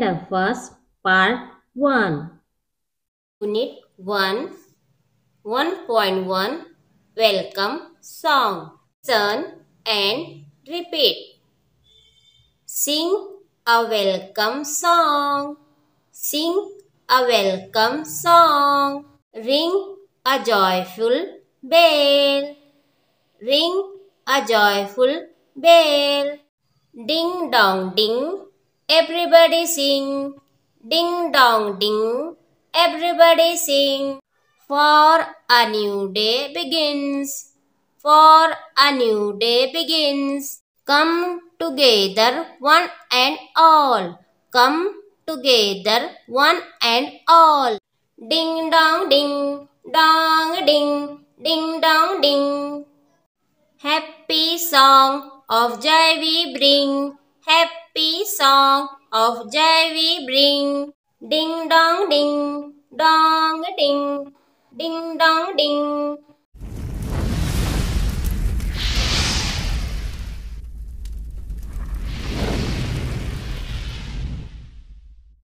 Syllabus Part 1. Unit 1 1.1 Welcome Song. Listen and repeat. Sing a welcome song. Sing a welcome song. Ring a joyful bell. Ring a joyful bell. Ding dong ding, everybody sing. Ding dong ding, everybody sing. For a new day begins. For a new day begins. Come together one and all. Come together one and all. Ding dong ding, dong ding, ding dong ding. Happy song of joy we bring. Happy song of joy we bring. Ding dong ding, dong ding, ding dong ding.